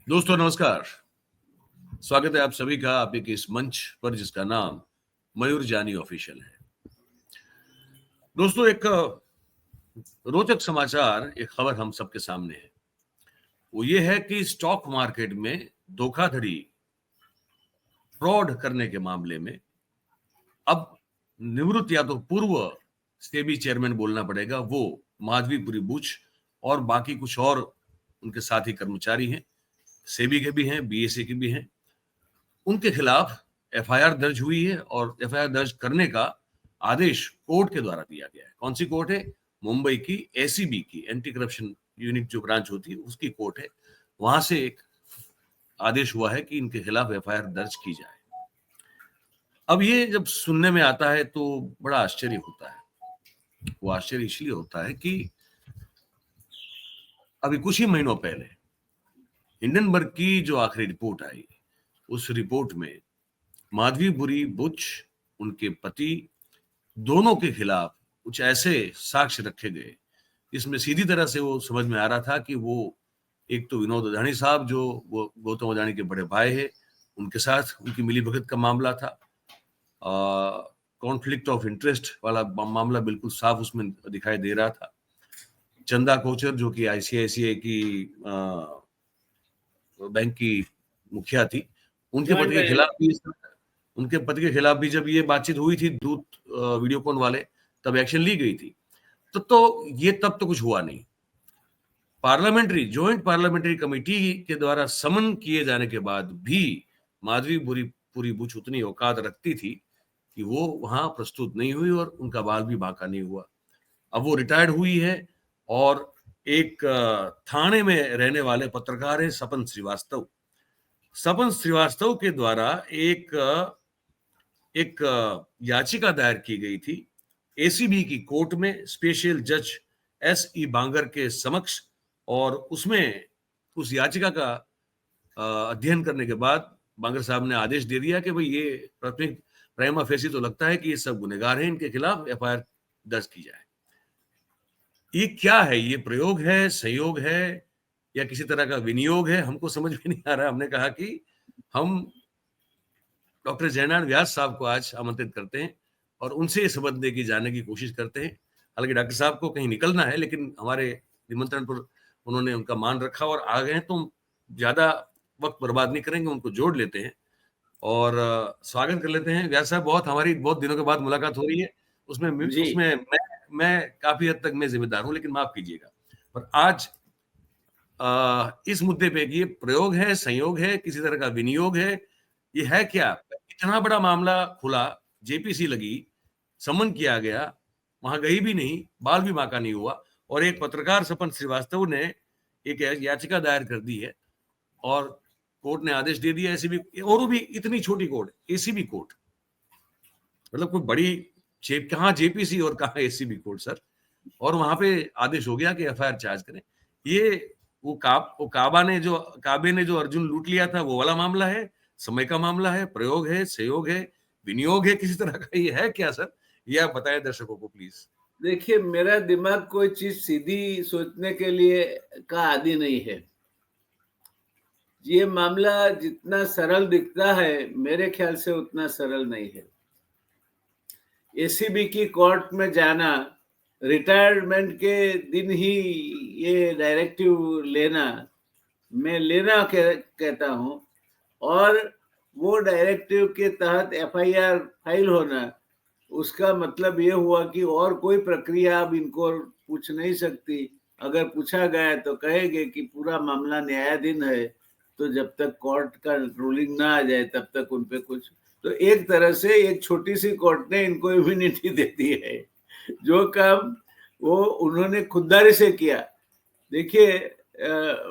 दोस्तों नमस्कार। स्वागत है आप सभी का आपके के इस मंच पर जिसका नाम मयूर जानी ऑफिशियल है। दोस्तों एक रोचक समाचार, एक खबर हम सबके सामने है। वो ये है कि स्टॉक मार्केट में धोखाधड़ी, फ्रॉड करने के मामले में अब निवृत्त या तो पूर्व सेबी चेयरमैन बोलना पड़ेगा, वो माधवीपुरी बुच और बाकी कुछ और उनके साथी कर्मचारी हैं, सेबी के भी हैं, बीएसए के भी हैं। उनके खिलाफ एफआईआर दर्ज हुई है और एफआईआर दर्ज करने का आदेश कोर्ट के द्वारा दिया गया है। कौन सी कोर्ट है? मुंबई की एसीबी की, एंटी करप्शन यूनिट जो ब्रांच होती है उसकी कोर्ट है। वहां से एक आदेश हुआ है कि इनके खिलाफ एफआईआर दर्ज की जाए। अब ये जब सुनने में आता है तो बड़ा आश्चर्य होता है। वो आश्चर्य इसलिए होता है कि अभी कुछ ही महीनों पहले हिंडनबर्ग की जो आखिरी रिपोर्ट आई, उस रिपोर्ट में माधवीपुरी बुच, उनके पति, दोनों के खिलाफ कुछ ऐसे साक्ष्य रखे गए, इसमें सीधी तरह से वो समझ में आ रहा था कि वो एक तो विनोद अदानी साहब, जो वो गौतम अदानी के बड़े भाई है, उनके साथ उनकी मिलीभगत का मामला था। कॉन्फ्लिक्ट ऑफ इंटरेस्ट वाला मामला बिल्कुल साफ उसमें दिखाई दे रहा था। चंदा कोचर जो कि आईसीआईसीआई की बैंक की मुखिया थी, उनके पति के खिलाफ भी जब ये बातचीत हुई थी दूत वीडियोकॉन वाले, तब एक्शन ली गई थी। तो ये तब तो कुछ हुआ नहीं। ज्वाइंट पार्लियामेंट्री कमेटी के द्वारा समन किए जाने के बाद भी माधवीपुरी बुच उतनी औकात रखती थी कि वो वहां प्रस्तुत नहीं हुई और उनका बाल भी बांका नहीं हुआ। अब वो रिटायर्ड हुई है और एक थाने में रहने वाले पत्रकार है सपन श्रीवास्तव के द्वारा एक याचिका दायर की गई थी एसीबी की कोर्ट में, स्पेशल जज एस.ई. बांगर के समक्ष। और उसमें उस याचिका का अध्ययन करने के बाद बांगर साहब ने आदेश दे दिया कि भाई ये प्राथमिक प्राइमा फेसी तो लगता है कि ये सब गुनहगार हैं, इनके खिलाफ एफआईआर दर्ज की जाए। ये क्या है? ये प्रयोग है, सहयोग है, या किसी तरह का विनियोग है? हमको समझ में नहीं आ रहा। हमने कहा कि हम डॉक्टर जयनारायण व्यास साहब को आज आमंत्रित करते हैं और उनसे ये सबक दे के जाने की कोशिश करते हैं। हालांकि डॉक्टर साहब को कहीं निकलना है, लेकिन हमारे निमंत्रण पर उन्होंने उनका मान रखा और आ गए हैं, तो ज्यादा वक्त बर्बाद नहीं करेंगे, उनको जोड़ लेते हैं और स्वागत कर लेते हैं। व्यास साहब, हमारी बहुत दिनों के बाद मुलाकात हो रही है। उसमें जी। उसमें मैं काफी हद तक मैं जिम्मेदार हूं, लेकिन माफ कीजिएगा। और आज इस मुद्दे पे कि ये प्रयोग है, संयोग है, किसी तरह का विनियोग है, ये है क्या? इतना बड़ा मामला खुला, जेपीसी लगी, समन किया गया, वहां गई भी नहीं, बाल भी बांका नहीं हुआ, और एक पत्रकार सपन श्रीवास्तव ने एक याचिका दायर कर दी है और कोर्ट ने आदेश दे दिया। एसीबी, और वो भी इतनी छोटी कोर्ट, एसीबी कोर्ट, मतलब कोई बड़ी कहाँ जेपीसी और कहाँ एसीबी कोर्ट सर। और वहां पे आदेश हो गया कि एफआईआर चार्ज करें। ये काबे ने जो अर्जुन लूट लिया था, वो वाला मामला है, समय का मामला है, प्रयोग है, सहयोग है, विनियोग है, किसी तरह का ये है क्या सर? ये आप बताएं दर्शकों को प्लीज। देखिए, मेरा दिमाग कोई चीज सीधी सोचने के लिए का आदी नहीं है। ये मामला जितना सरल दिखता है, मेरे ख्याल से उतना सरल नहीं है। एसीबी की कोर्ट में जाना, रिटायरमेंट के दिन ही ये डायरेक्टिव लेना, मैं लेना कहता हूं, और वो डायरेक्टिव के तहत एफआईआर फाइल होना, उसका मतलब ये हुआ कि और कोई प्रक्रिया अब इनको पूछ नहीं सकती। अगर पूछा गया तो कहेंगे कि पूरा मामला न्यायाधीन है, तो जब तक कोर्ट का रूलिंग ना आ जाए तब तक उन पे कुछ। तो एक तरह से एक छोटी सी कोर्ट ने इनको इम्यूनिटी दे दी है। जो काम वो उन्होंने खुददारी से किया। देखिए,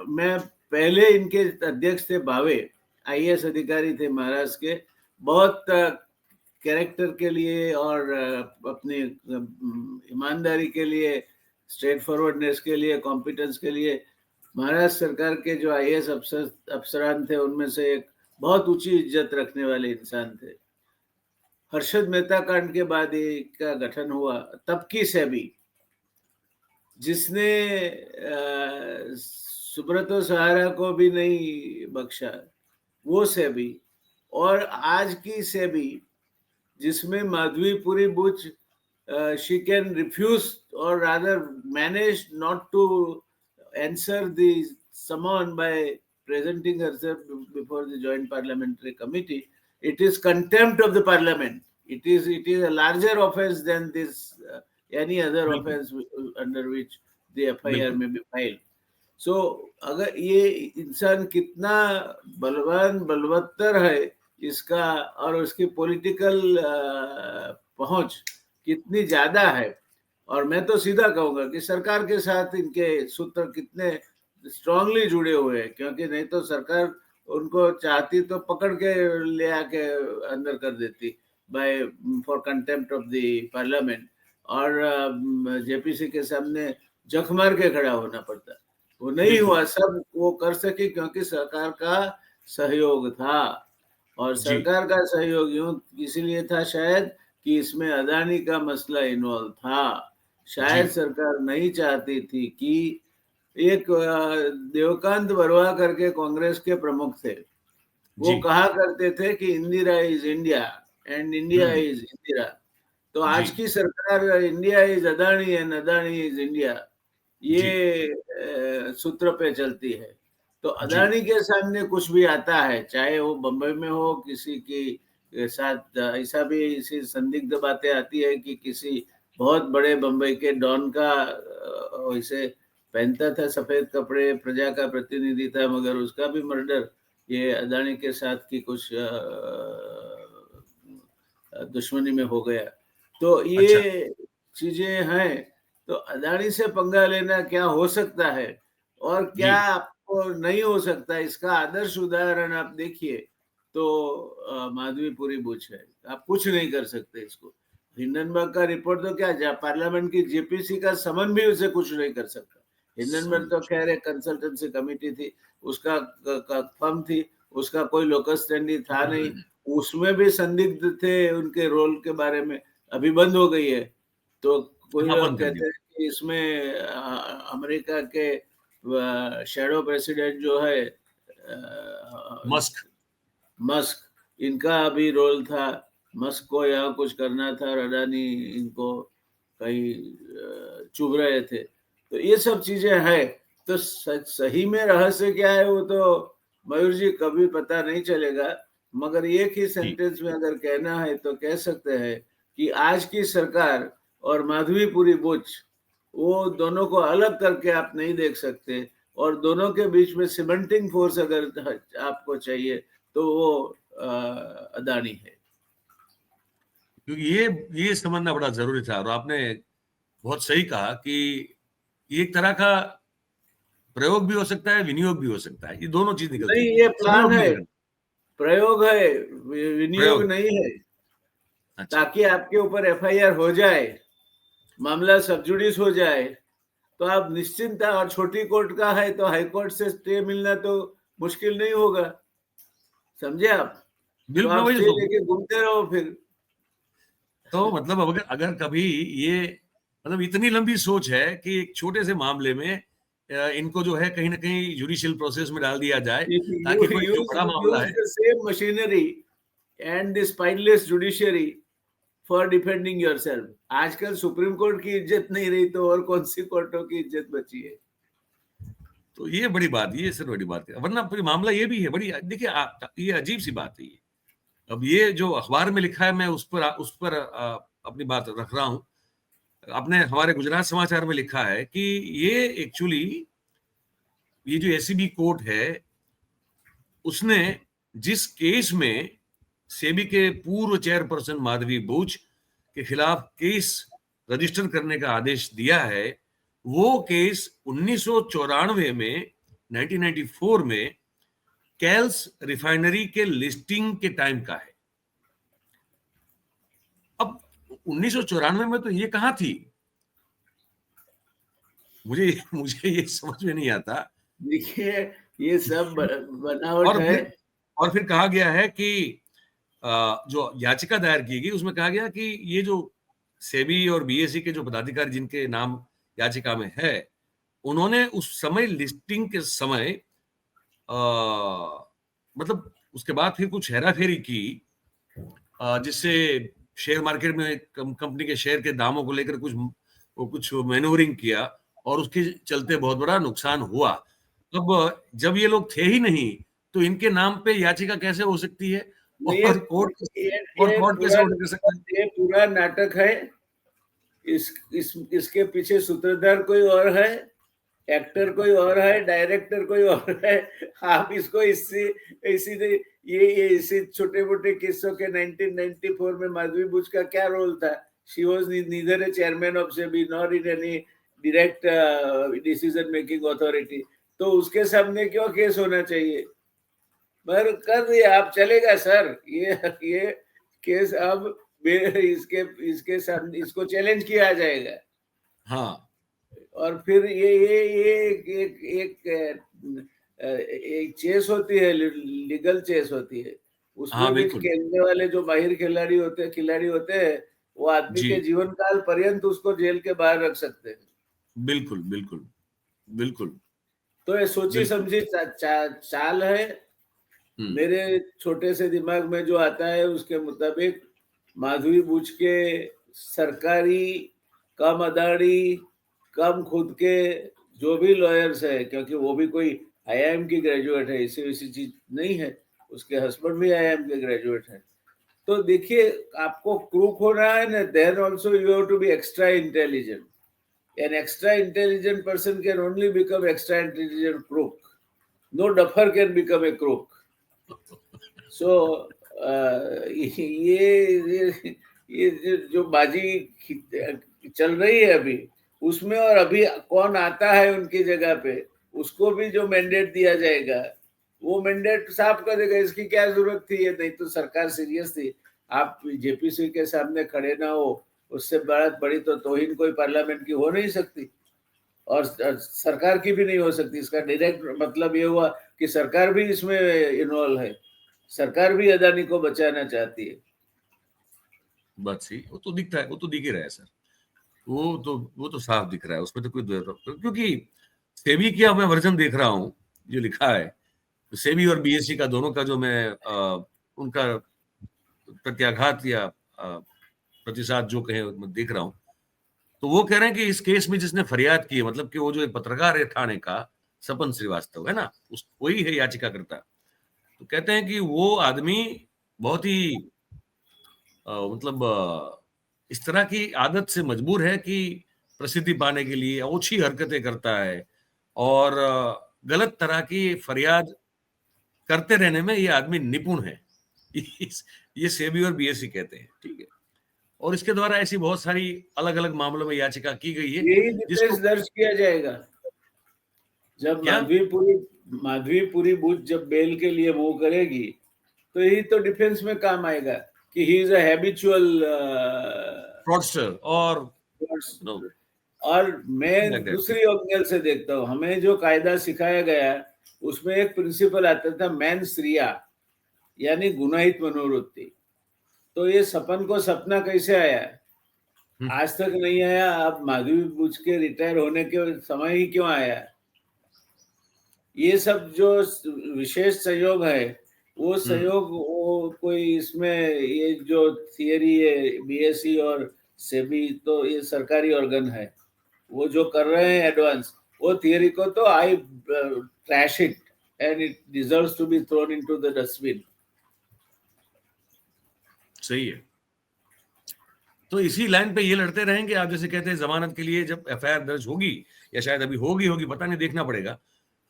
मैं पहले इनके अध्यक्ष थे भावे, आईएएस अधिकारी थे महाराष्ट्र के। बहुत कैरेक्टर के लिए और अपनी ईमानदारी के लिए, स्ट्रेट फॉरवर्डनेस के लिए, कॉम्पिटेंस के लिए महाराष्ट्र सरकार के जो आईएएस अफसरान थे, उनमें से एक बहुत ऊंची इज्जत रखने वाले इंसान थे। हर्षद मेहता कांड के बाद का गठन हुआ, तब की सेबी, जिसने सुब्रतो सहारा को भी नहीं बख्शा, वो सेबी, और आज की सेबी जिसमें Madhabi Puri Buch she can refuse or rather manage not to answer the summon by presenting herself before the joint parliamentary committee. It is contempt of the parliament. It is a larger offense than this any other बिल्कुल offense under which the FIR बिल्कुल may be filed. सो अगर ये इंसान कितना बलवान बलवत्तर है इसका, और उसकी पॉलिटिकल पहुंच कितनी ज्यादा है, और मैं तो सीधा कहूंगा कि सरकार के साथ इनके सूत्र कितने स्ट्रांगली जुड़े हुए हैं, क्योंकि नहीं तो सरकार उनको चाहती तो पकड़ के ले आके अंदर कर देती by for contempt of the parliament, और जेपीसी के सामने जख मार के खड़ा होना पड़ता। वो नहीं बिल्कुल हुआ, सब वो कर सके क्योंकि सरकार का सहयोग था, और जी सरकार का सहयोग यूं इसीलिए था शायद कि इसमें अदानी का मसला इन्वॉल्व था। जी शायद सरकार नहीं चाहती थी कि एक देवकांत बरुआ करके कांग्रेस के प्रमुख थे, वो जी कहा करते थे कि Indira is India and India hmm is Indira. तो जी आज की सरकार India is Adani and Adani is India, जी ये सूत्र पे चलती है। तो जी अदानी के सामने कुछ भी आता है, चाहे वो बंबई में हो, किसी की के साथ ऐसा भी इसी संदिग्ध बातें आती है कि किसी बहुत बड़े बंबई के डॉन का वैसे पहनता था सफेद कपड़े, प्रजा का प्रतिनिधि था, मगर उसका भी मर्डर ये अदानी के साथ की कुछ दुश्मनी में हो गया। तो अच्छा ये चीजें हैं। तो अदानी से पंगा लेना क्या हो सकता है और जी क्या आपको नहीं हो सकता, इसका आदर्श उदाहरण आप देखिए तो माधवीपुरी बुच है। आप कुछ नहीं कर सकते इसको। हिंडनबर्ग का रिपोर्ट तो क्या, पार्लियामेंट की जेपीसी का समन भी उसे कुछ नहीं कर सकता। हिंडनबर्ग तो समझ खैर एक कंसल्टेंसी कमेटी थी, उसका फर्म थी, उसका कोई लोकस स्टैंडी था नहीं, उसमें भी संदिग्ध थे उनके रोल के बारे में, अभी बंद हो गई है। तो कोई हाँ लोग बंद कर कहते दिया हैं कि इसमें अमेरिका के शैडो प्रेसिडेंट जो है मस्क मस्क, इनका भी रोल था। मस्क को यहाँ कुछ करना था और अडानी इनको कहीं चुभ रहे थे। तो ये सब चीजें हैं। तो सही में रहस्य क्या है वो तो मयूर जी कभी पता नहीं चलेगा, मगर एक ही जी सेंटेंस में अगर कहना है तो कह सकते हैं कि आज की सरकार और माधवीपुरी बुच, वो दोनों को अलग करके आप नहीं देख सकते, और दोनों के बीच में सीमेंटिंग फोर्स अगर आपको चाहिए तो वो अदानी है। क्योंकि ये समझना बड़ा जरूरी था और आपने बहुत सही कहा कि ये एक तरह का प्रयोग भी हो सकता है, विनियोग भी हो सकता है, ये दोनों चीज निकल नहीं, सकती ये है, प्लान सदुपयोग नहीं है, करना। प्रयोग है, विनियोग प्रयोग नहीं है। अच्छा ताकि आपके ऊपर एफआईआर हो जाए, मामला सब जुडिस हो जाए, तो आप निश्चिंत, और छोटी कोर्ट का है तो हाई कोर्ट से स्टे मिलना तो मुश्किल नहीं होगा, समझे आप? तो बिल्कुल मैं आप वही स्टे तो लेके घूमते रहो फिर। तो मतलब अगर अगर कभी ये मतलब इतनी लंबी सोच है कि एक छोटे से मामले में इनको जो है कहीं ना कहीं जुडिशियल प्रोसेस में डाल दिया जाए If ताकि you कोई जो बड़ा मामला use है the same machinery and the spineless judiciary for defending yourself, आजकल सुप्रीम कोर्ट की इज्जत नहीं रही तो और कौन सी कोर्टों की इज्जत बची है? तो ये बड़ी बात, ये सर बड़ी बात है, वरना फिर मामला ये भी है बड़ी, देखिए ये अजीब सी बात है ये। अब ये जो अखबार में लिखा है मैं उस पर अपनी बात रख रहा हूं। आपने हमारे गुजरात समाचार में लिखा है कि ये एक्चुअली ये जो एसीबी कोर्ट है उसने जिस केस में सेबी के पूर्व चेयरपर्सन माधवी बुच के खिलाफ केस रजिस्टर करने का आदेश दिया है, वो केस 1994 में 1994 में कैल्स रिफाइनरी के लिस्टिंग के टाइम का है। अब 1994 में तो ये कहां थी, मुझे मुझे ये समझ में नहीं आता। देखिए, ये सब बनावट और है। फिर और फिर कहा गया है कि जो याचिका दायर की गई उसमें कहा गया कि ये जो सेबी और बीएसई के जो पदाधिकारी जिनके नाम याचिका में है उन्होंने उस समय लिस्टिंग के समय मतलब उसके बाद फिर कुछ हेराफेरी की, जिससे शेयर मार्केट में कंपनी के शेयर के दामों को लेकर कुछ मैनूवरिंग किया और उसके चलते बहुत बड़ा नुकसान हुआ। अब जब ये लोग थे ही नहीं तो इनके नाम पे याचिका कैसे हो सकती है ये और कोर्ट कैसे ऑर्डर कर सकता है? ये पूरा नाटक है। इसके पीछे सूत्रधार कोई और है, एक्टर कोई और है, डायरेक्टर कोई और है। आप इसको ये इसी छोटे मोटे किस्सों के 1994 में माधवी बुच का क्या रोल था? She was neither A chairman of SEBI nor in any direct decision making authority. तो उसके सामने क्यों केस होना चाहिए? पर कर दिया, आप चलेगा सर। ये केस अब इसके सामने इसको चैलेंज किया जाएगा। हाँ, और फिर एक चेस होती है, लीगल चेस होती है, उसमें हाँ, भी बिल्कुल। खेलने वाले जो माहिर खिलाड़ी होते हैं, वो आदमी जी, के जीवन काल पर्यंत उसको जेल के बाहर रख सकते हैं। बिल्कुल, बिल्कुल, बिल्कुल, तो ये सोची बिल्कुल। समझी चाल है। हुँ, मेरे छोटे से दिमाग में जो आता है उसके मुताबिक माधवी बुच के सरकारी, कम अदाड़ी, कम खुद के जो भी लॉयर्स है, क्योंकि वो भी कोई आईआईएम की ग्रेजुएट है, ऐसी वैसी चीज नहीं है, उसके हस्बैंड भी आईआईएम के ग्रेजुएट है। तो देखिए, आपको क्रूक होना है ना, then also you have to be extra intelligent. An extra intelligent person can only become extra intelligent crook. No duffer can become a crook. So ये जो बाजी चल रही है अभी, उसमें और अभी कौन आता है उनकी जगह पे, उसको भी जो मैंडेट दिया जाएगा, वो मैंडेट साफ कर देगा। इसकी क्या जरूरत थी? ये नहीं तो सरकार सीरियस थी। आप जेपीसी के सामने खड़े ना हो, उससे बड़ी तो तौहीन कोई पार्लियामेंट की हो नहीं सकती, और सरकार की भी नहीं हो सकती। इसका डायरेक्ट मतलब ये हुआ कि सरकार भी इसमें इन्वॉल्व है, सरकार भी अदानी को बचाना चाहती है। बात सही, वो तो दिखता है, वो तो दिख ही रहा है सर। वो तो साफ दिख रहा है, उसमें तो कोई क्योंकि सेबी का मैं वर्जन देख रहा हूँ जो लिखा है, तो सेबी और बीएससी का दोनों का जो मैं उनका प्रत्याघात या प्रतिशत जो कहे मैं देख रहा हूँ, तो वो कह रहे हैं कि इस केस में जिसने फरियाद की है, मतलब कि वो जो एक पत्रकार है ठाणे का, सपन श्रीवास्तव है ना, उस वही है याचिकाकर्ता। तो कहते हैं कि वो आदमी बहुत ही मतलब इस तरह की आदत से मजबूर है कि प्रसिद्धि पाने के लिए ओछी हरकतें करता है और गलत तरह की फरियाद करते रहने में ये आदमी निपुण है। ये सेबी और बीएससी कहते हैं, ठीक है। और इसके द्वारा ऐसी बहुत सारी अलग-अलग मामलों में याचिका की गई है, यही डिफेंस जिसको दर्ज किया जाएगा जब क्या? माधवीपुरी बुच जब बेल के लिए मूव करेगी, तो यही तो डिफेंस में काम आएगा कि he is a habitual. Fraudster और नो और मैं लाइक दैट। दूसरी एंगल से देखता हूँ, हमें जो कायदा सिखाया गया उसमें एक प्रिंसिपल आता था, मेंस रिया, यानी गुनाहित मनोवृत्ति। तो ये सपन को सपना कैसे आया? आज तक नहीं आया, अब माधवी बुच के रिटायर होने के समय ही क्यों आया? ये सब जो विशेष संयोग है, वो संयोग वो कोई इसमें ये जो थियरी है बीएससी और सेबी, तो ये सरकारी ऑर्गन है, वो जो कर रहे हैं एडवांस, वो थियरी को तो I trash it and it deserves to be thrown into the dustbin. सही है। तो इसी लाइन पे ये लड़ते रहेंगे। आप जैसे कहते हैं जमानत के लिए जब एफआईआर दर्ज होगी या शायद अभी होगी पता नहीं, देखना पड़ेगा।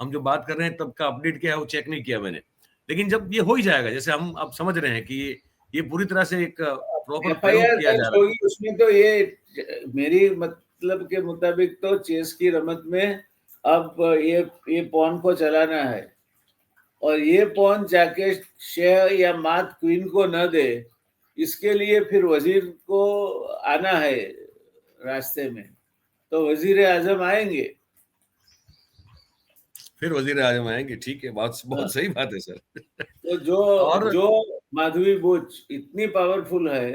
हम जो बात कर रहे हैं तब का अपडेट क्या है वो चेक नहीं किया मैंने, लेकिन जब ये हो ही जाएगा, जैसे हम अब समझ रहे हैं कि ये पूरी तरह से एक प्रॉपर प्रयोग एफआईआर किया दर्ज जा रहा है। होगी, उसमें तो ये मेरी मतलब के मुताबिक तो चेस की रमत में अब ये पॉन को चलाना है, और ये पॉन जाके शेह या मात क्वीन को न दे, इसके लिए फिर वजीर को आना है रास्ते में। तो वजीर आजम आएंगे। फिर वजीर आजम आएंगे, ठीक है, बहुत हाँ, बहुत सही बात है सर। तो जो और जो माधवी बुच इतनी पावरफुल है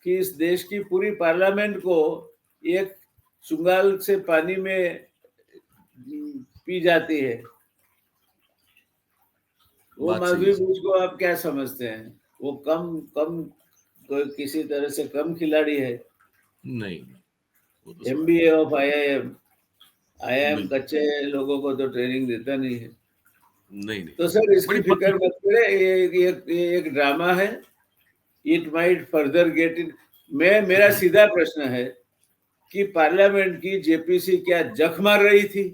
कि इस देश की पूरी पार्लियामेंट को एक चुंगाल से पानी में पी जाती है। वो बात सही माधवी है। बुश को आप क्या समझते हैं? वो कम कम कोई किसी तरह से कम खिलाड़ी है? नहीं, वो तो सवाल एमबीए ऑफ आईआईएम, आईआईएम बिल्कुल, कच्चे लोगों को तो ट्रेनिंग देता नहीं है। नहीं, नहीं, तो सर इसकी बड़ी फिक्र पतली। मत करें, ये एक ड्रामा है। It might further get in. मेरा सीधा प्रश्न है कि पार्लियामेंट की जेपीसी क्या जख मार रही थी?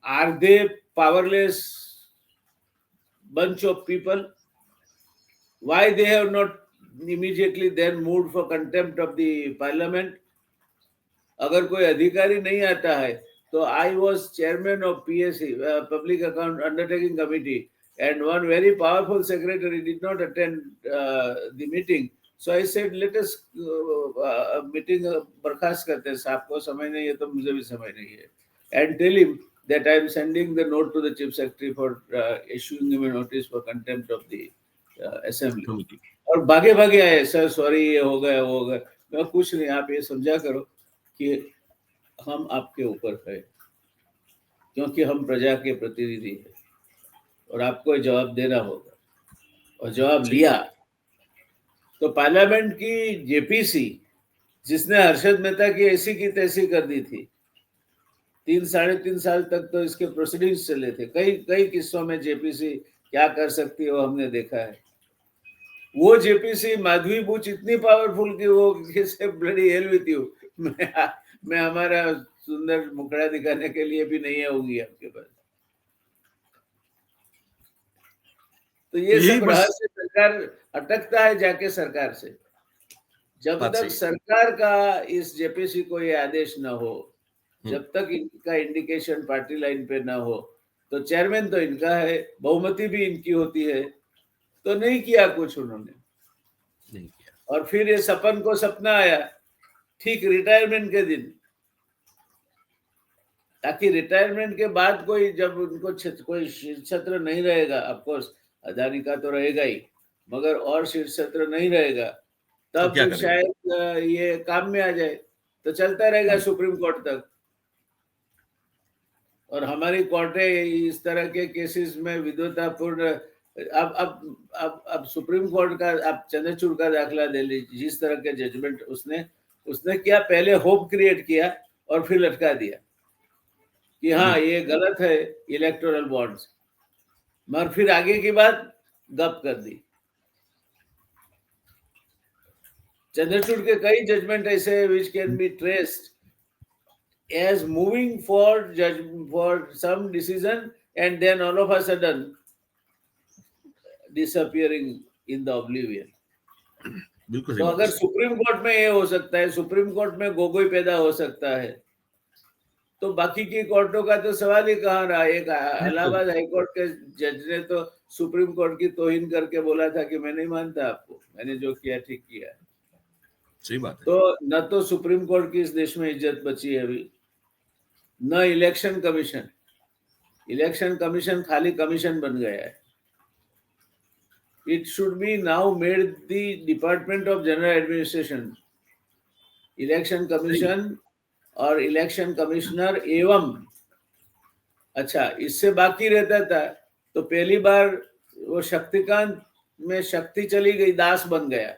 Are they powerless bunch of people? Why they have not immediately then moved for contempt of the parliament? अगर कोई अधिकारी नहीं आता है तो I was chairman of PSC, public account undertaking committee, and one very powerful secretary did not attend the meeting. So I said, let us meeting बर्खास्त करते हैं, साहब को समय नहीं है तो मुझे भी समय नहीं है, and tell him that I am sending the note to the chief secretary for issuing him a notice for contempt of the assembly. Committee. और भागे भागे आए, सर सॉरी ये हो गया वो हो गया। मैं कुछ नहीं, आप ये समझा करो कि हम आपके ऊपर है, क्योंकि हम प्रजा के प्रतिनिधि हैं और आपको जवाब देना होगा, और जवाब सही लिया। बात। तो पार्लियामेंट की जेपीसी, जिसने हर्षद मेहता की ऐसी की तैसी कर दी थी, 3 साढ़े 3 साल तक तो इसके प्रोसीडिंग्स चले थे। कई कई किस्सों में जेपीसी क्या कर सकती है वो हमने देखा है। वो जेपीसी माधवी बुच इतनी पावरफुल कि वो किसे ब्लडी हेल विथ यू, मैं हमारा सुंदर मुखड़ा दिखाने के लिए भी नहीं आऊंगी आपके पास। तो ये यही सब बस रहस्य सरकार अटकता है जाके सरकार से। जब बात तक सही है। सरकार का इस जेपीसी को ये आदेश न हो, हुँ, जब तक इनका इंडिकेशन पार्टी लाइन पे ना हो, तो चेयरमैन तो इनका है, बहुमति भी इनकी होती है, तो नहीं किया कुछ उन्होंने। नहीं किया। और फिर ये सपन को सपना आया ठीक रिटायरमेंट के दिन, ताकि रिटायरमेंट के बाद कोई जब उनको कोई शीर्ष सत्र नहीं रहेगा, ऑफ कोर्स अदानी का तो रहेगा ही, मगर और शीर्ष सत्र नहीं रहेगा, तो तब क्या करेंगे? शायद ये काम में आ जाए, तो चलता रहेगा हुँ, सुप्रीम कोर्ट तक। और हमारी कोर्टें इस तरह के केसेस में विद्वतापूर्ण, अब सुप्रीम कोर्ट का, आप चंद्रचूड़ का दाखला ले लीजिए, जिस तरह के जजमेंट उसने क्या, पहले होप क्रिएट किया और फिर लटका दिया कि हाँ बिल्कुल। ये गलत है इलेक्टोरल बॉन्ड्स, मगर फिर आगे की बात गप कर दी। चंद्रचूड़ के कई जजमेंट ऐसे which can be traced as moving for some decision and then all of a sudden disappearing in the oblivion. बिल्कुल सही तो बात है अगर सर। सुप्रीम कोर्ट में ये हो सकता है, सुप्रीम कोर्ट में गोगोई पैदा हो सकता है, तो बाकी की कोर्टों का तो सवाल ही कहाँ रहा। एक बिल्कुल, इलाहाबाद हाईकोर्ट के जज ने तो सुप्रीम कोर्ट की तौहीन करके बोला था कि मैं नहीं मानता आपको, मैंने जो किया ठीक किया। सही बात है। तो न तो सुप्रीम कोर्ट की इस देश में इज्जत बची है अभी, न इलेक्शन कमीशन। इलेक्शन कमीशन खाली कमीशन बन गया है। It should be now made the Department of General Administration, election सही है। कमीशन और इलेक्शन कमिश्नर एवं, अच्छा इससे बाकी रहता था तो पहली बार वो शक्तिकांत में शक्ति चली गई, दास बन गया।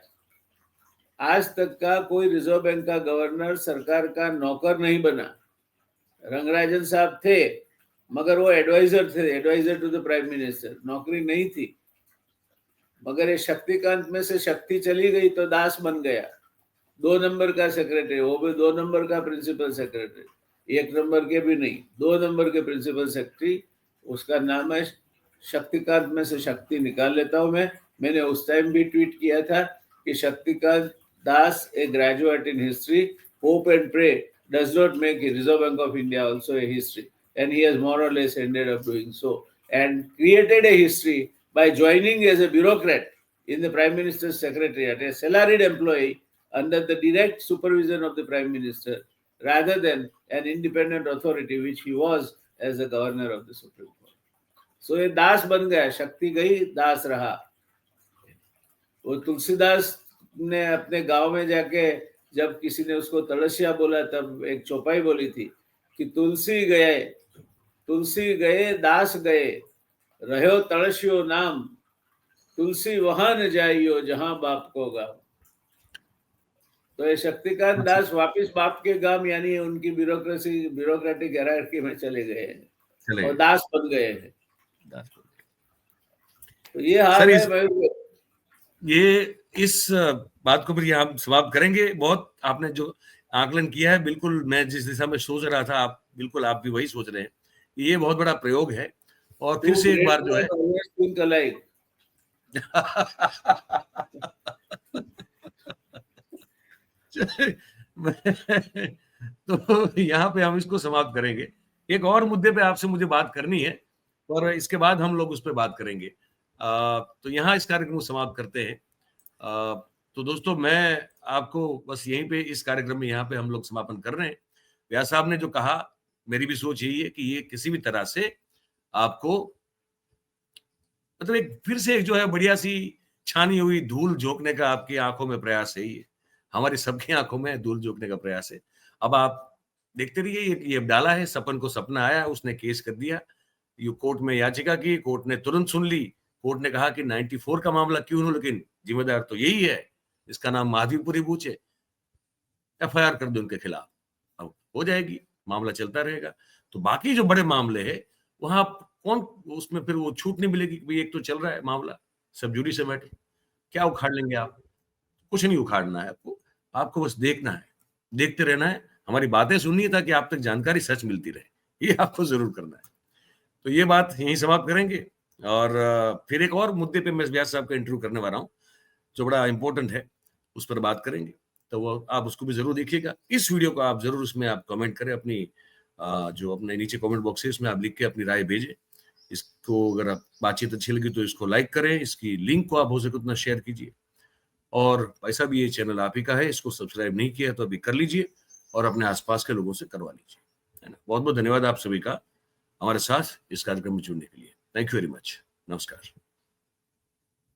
आज तक का कोई रिजर्व बैंक का गवर्नर सरकार का नौकर नहीं बना। रंगराजन साहब थे, मगर वो एडवाइजर थे, adviser to the prime minister, नौकरी नहीं थी। मगर ये शक्तिकांत में से शक्ति चली गई तो दास बन गया। 2 नंबर का सेक्रेटरी, वो भी 2 नंबर का प्रिंसिपल सेक्रेटरी, 1 नंबर के भी नहीं, 2 नंबर के प्रिंसिपल सेक्रेटरी। उसका नाम है शक्तिकांत में से शक्ति निकाल लेता हूं मैंने उस टाइम भी ट्वीट किया था कि Shaktikanta Das a graduate in history, hope and pray does not make reserve bank of India also a history, and he has more or less ended up doing so and created a history by joining as a bureaucrat in the Prime Minister's Secretariat, a salaried employee under the direct supervision of the Prime Minister, rather than an independent authority, which he was as the Governor of the Supreme Court. So ये दास बन गया, शक्ति गई, दास रहा। वो तुलसीदास ने अपने गांव में जाके जब किसी ने उसको तड़सिया बोला, तब एक चौपाई बोली थी कि तुलसी गए दास गए, रहो तड़स्यो नाम, तुलसी वहां न जाइयो जहां बाप को गाँव। तो ये शक्तिकांत अच्छा, दास वापिस बाप के गांव यानी उनकी ब्यूरोक्रेटिक हायरार्की में चले गए हैं चले और दास बन गए हैं। दास। तो ये सर हाल है भाई। ये इस बात को फिर यहाँ समाप्त करेंगे। बहुत आपने जो आकलन किया है, बिल्कुल मैं जिस दिशा में सोच रहा था, आप बिल्कुल आप भी वही सोच रहे हैं। ये बहुत बड़ा प्रयोग है और फिर टू से एक ग्रेट बार जो है ऑलवेज थिंक अलाइक। तो यहाँ पे हम इसको समाप्त करेंगे। एक और मुद्दे पे आपसे मुझे बात करनी है और इसके बाद हम लोग उस पर बात करेंगे। तो यहाँ इस कार्यक्रम को समाप्त करते हैं। तो दोस्तों, मैं आपको बस यहीं पे इस कार्यक्रम में यहाँ पे हम लोग समापन कर रहे हैं। व्यास साहब ने जो कहा, मेरी भी सोच यही है कि ये किसी भी तरह से आपको मतलब एक फिर से एक जो है बढ़िया सी छानी हुई धूल झोंकने का आपकी आंखों में प्रयास है ये। हमारी सबकी आंखों में धूल झोंकने का प्रयास है। अब आप देखते रहिए, ये डाला है, सपन को सपना आया, उसने केस कर दिया। ये कोर्ट में याचिका की, कोर्ट ने तुरंत सुन ली। कोर्ट ने कहा कि 94 का मामला क्यों हो, लेकिन जिम्मेदार तो यही है, इसका नाम माधवीपुरी बूच है, एफआईआर कर दो उनके खिलाफ। अब हो जाएगी, मामला चलता रहेगा। तो बाकी जो बड़े मामले हैं वहां कौन, उसमें फिर वो छूट नहीं मिलेगी कि भाई एक तो चल रहा है मामला, सब जुडी से बैठे, क्या उखाड़ लेंगे आप? कुछ नहीं उखाड़ना है आपको, आपको बस देखना है, देखते रहना है, हमारी बातें सुननी है ताकि आप तक जानकारी सच मिलती रहे। ये आपको जरूर करना है। तो ये बात यहीं समाप्त करेंगे और फिर एक और मुद्दे पे मैं व्यास साहब का इंटरव्यू करने वाला हूँ जो बड़ा इंपॉर्टेंट है, उस पर बात करेंगे। तो वो आप उसको भी जरूर देखिएगा। इस वीडियो को आप जरूर उसमें आप कमेंट करें, अपनी जो अपने नीचे कमेंट बॉक्स है उसमें आप लिख के अपनी राय भेजें। इसको अगर आप बातचीत अच्छी लगी तो इसको लाइक करें, इसकी लिंक को आप हो सके उतना शेयर कीजिए। और ऐसा भी ये चैनल आप ही का है, इसको सब्सक्राइब नहीं किया तो अभी कर लीजिए और अपने आसपास के लोगों से करवा लीजिए, है ना। बहुत बहुत धन्यवाद आप सभी का हमारे साथ इस कार्यक्रम में जुड़ने के लिए। Thank you very much. नमस्कार।